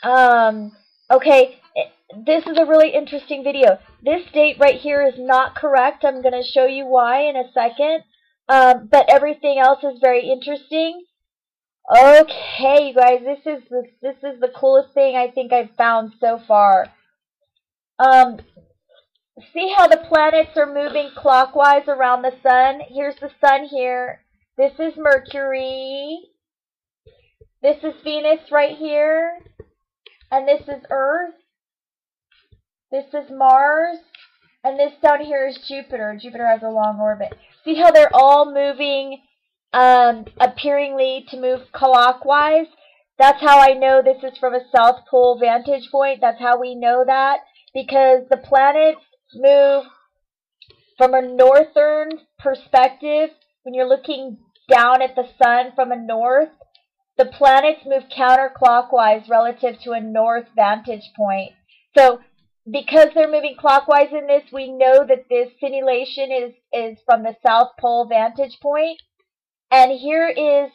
Okay, this is a really interesting video. This date right here is not correct. I'm going to show you why in a second. But everything else is very interesting. Okay, you guys, this is the coolest thing I think I've found so far. Um, See how the planets are moving clockwise around the sun? Here's the sun here. This is Mercury. This is Venus right here. And this is Earth. This is Mars. And this down here is Jupiter. Jupiter has a long orbit. See how they're all moving appearingly to move clockwise? That's how I know this is from a South Pole vantage point. That's how we know that. Because the planets move from a northern perspective. When you're looking down at the sun from a north, the planets move counterclockwise relative to a north vantage point. So because they're moving clockwise in this, we know that this simulation is from the South Pole vantage point. And here is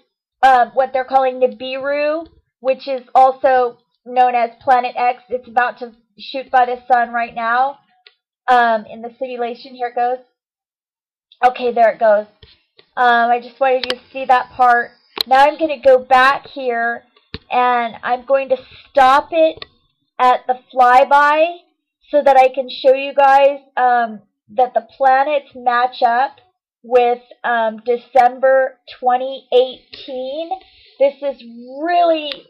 what they're calling Nibiru, which is also known as Planet X. It's about to shoot by the sun right now in the simulation. Here it goes. Okay, there it goes. I just wanted you to see that part. Now I'm going to go back here, and I'm going to stop it at the flyby so that I can show you guys that the planets match up with December 2018. This is really,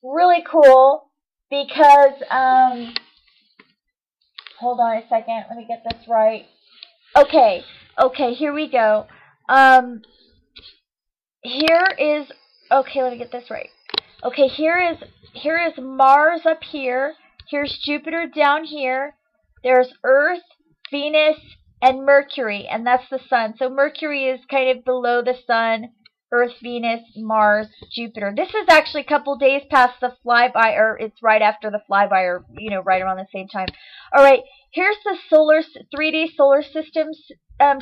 really cool because, hold on a second, let me get this right. Okay, here we go. Here is, okay, let me get this right. Okay, here is Mars up here. Here's Jupiter down here. There's Earth, Venus, and Mercury, and that's the sun. So Mercury is kind of below the sun. Earth, Venus, Mars, Jupiter. This is actually a couple days past the flyby, or it's right after the flyby, or right around the same time. All right, here's the 3D solar system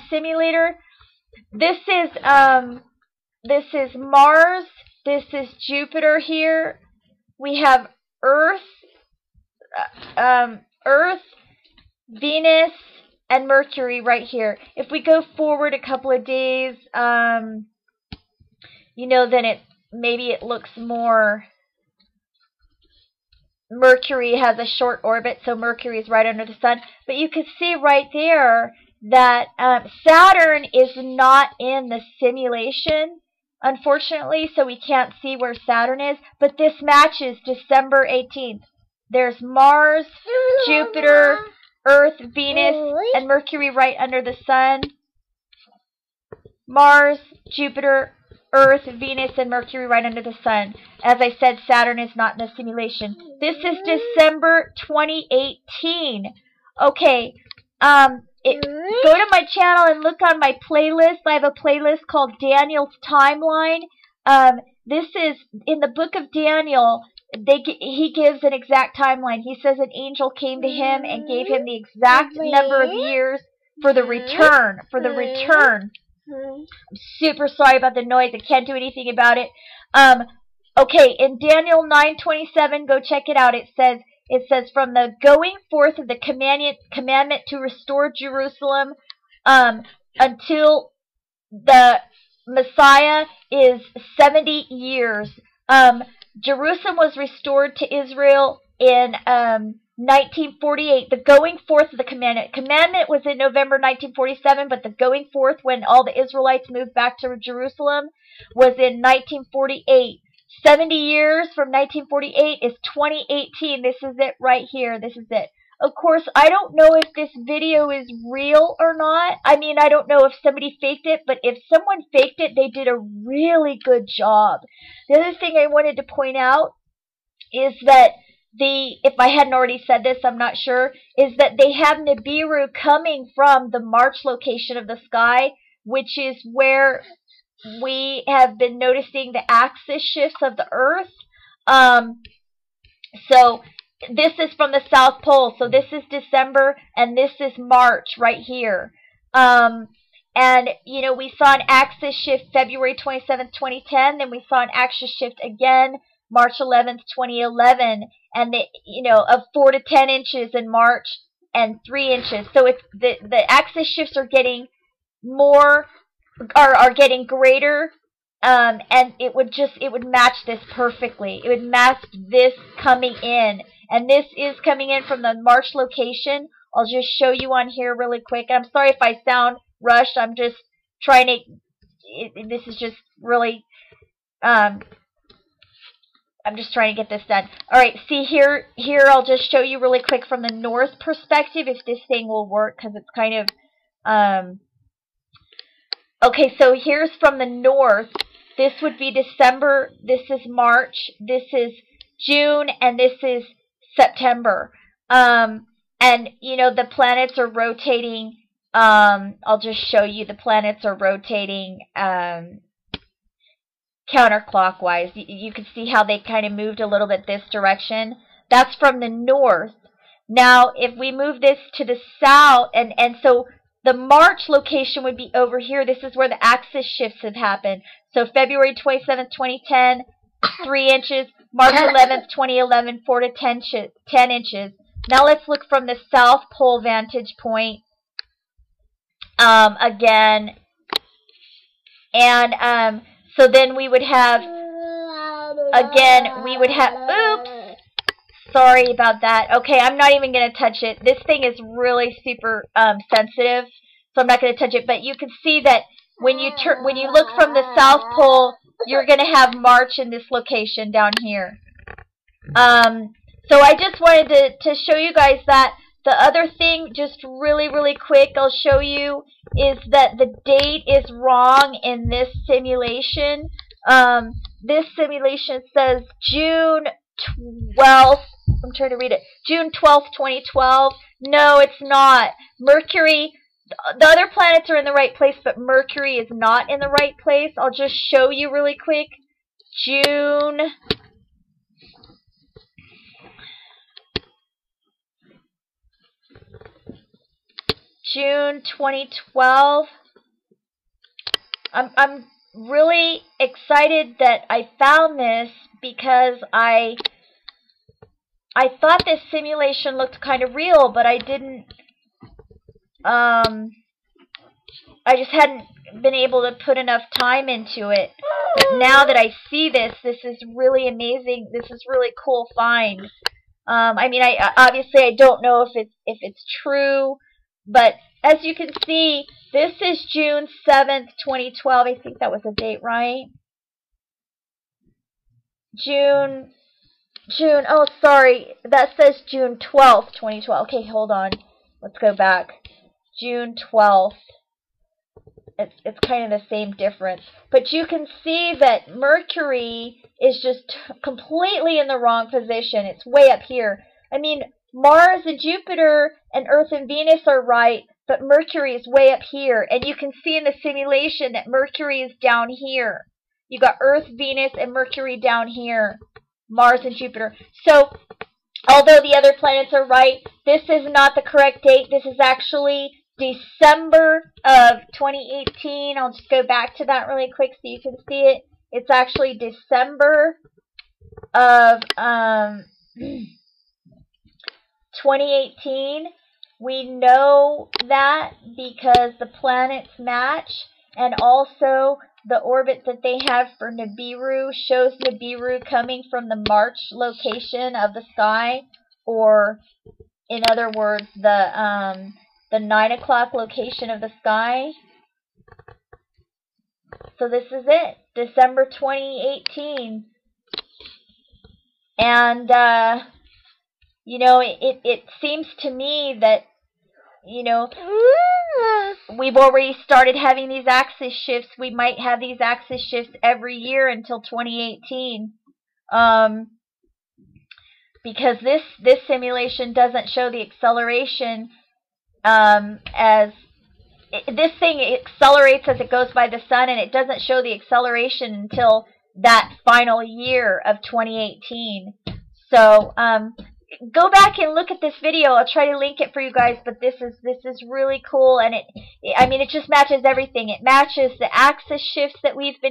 simulator. This is Mars. This is Jupiter here. We have Earth, Venus, and Mercury right here. If we go forward a couple of days, then maybe it looks more. Mercury has a short orbit, so Mercury is right under the sun. But you can see right there that Saturn is not in the simulation, unfortunately, so we can't see where Saturn is. But this matches December 18th. There's Mars, Jupiter, Earth, Venus, and Mercury right under the sun. Mars, Jupiter, Earth, Venus, and Mercury right under the sun. As I said, Saturn is not in the simulation. This is December 2018. Okay, go to my channel and look on my playlist. I have a playlist called Daniel's Timeline. This is, in the book of Daniel, he gives an exact timeline. He says an angel came to him and gave him the exact number of years for the return. I'm super sorry about the noise. I can't do anything about it. Okay, in Daniel 9:27, go check it out. It says from the going forth of the commandment to restore Jerusalem until the Messiah is 70 years. Jerusalem was restored to Israel in 1948. The going forth of the commandment was in November 1947, but the going forth when all the Israelites moved back to Jerusalem was in 1948. 70 years from 1948 is 2018. This is it right here. This is it. Of course, I don't know if this video is real or not. I mean, I don't know if somebody faked it, but if someone faked it, they did a really good job. The other thing I wanted to point out is that if I hadn't already said this, I'm not sure, is that they have Nibiru coming from the March location of the sky, which is where we have been noticing the axis shifts of the Earth. So this is from the South Pole. So this is December, and this is March right here. And, we saw an axis shift February 27th, 2010. Then we saw an axis shift again March 11th, 2011, and of 4 to 10 inches in March and 3 inches. So it's the axis shifts are getting more, are getting greater, and it would match this perfectly. It would match this coming in, and this is coming in from the March location. I'll just show you on here really quick. I'm sorry if I sound rushed. I'm just trying to. This is just really. I'm just trying to get this done. All right, see here. I'll just show you really quick from the north perspective if this thing will work, because it's kind of. Okay, so here's from the north. This would be December. This is March. This is June, and this is September. And the planets are rotating. I'll just show you. The planets are rotating counterclockwise. You can see how they kind of moved a little bit this direction. That's from the north. Now, if we move this to the south, and so the March location would be over here. This is where the axis shifts have happened. So February 27th, 2010, 3 inches. March 11th, 2011, 4 to 10 inches. Now let's look from the South Pole vantage point again. And so then we would have, oops, sorry about that. Okay, I'm not even going to touch it. This thing is really super sensitive, so I'm not going to touch it. But you can see that when you look from the South Pole, you're going to have March in this location down here. So I just wanted to show you guys that. The other thing, just really, really quick, I'll show you, is that the date is wrong in this simulation. This simulation says June 12th. I'm trying to read it. June 12th, 2012. No, it's not. Mercury, the other planets are in the right place, but Mercury is not in the right place. I'll just show you really quick. June 2012. I'm really excited that I found this, because I thought this simulation looked kind of real, but I didn't. I just hadn't been able to put enough time into it. But now that I see this is really amazing. This is really cool find. I mean, obviously I don't know if it's true. But as you can see, this is June 7th, 2012. I think that was the date, right? June, oh, sorry. That says June 12th, 2012. Okay, hold on. Let's go back. June 12th. It's kind of the same difference. But you can see that Mercury is just completely in the wrong position. It's way up here. I mean, Mars and Jupiter and Earth and Venus are right, but Mercury is way up here. And you can see in the simulation that Mercury is down here. You got Earth, Venus, and Mercury down here. Mars and Jupiter. So, although the other planets are right, this is not the correct date. This is actually December of 2018. I'll just go back to that really quick so you can see it. It's actually December of 2018. We know that because the planets match, and also the orbit that they have for Nibiru shows Nibiru coming from the March location of the sky, or in other words, the 9 o'clock location of the sky. So this is it, December 2018. And it seems to me that, we've already started having these axis shifts. We might have these axis shifts every year until 2018. Because this simulation doesn't show the acceleration this thing accelerates as it goes by the sun, and it doesn't show the acceleration until that final year of 2018. So, go back and look at this video. I'll try to link it for you guys, but this is really cool, and it just matches everything. It matches the axis shifts that we've been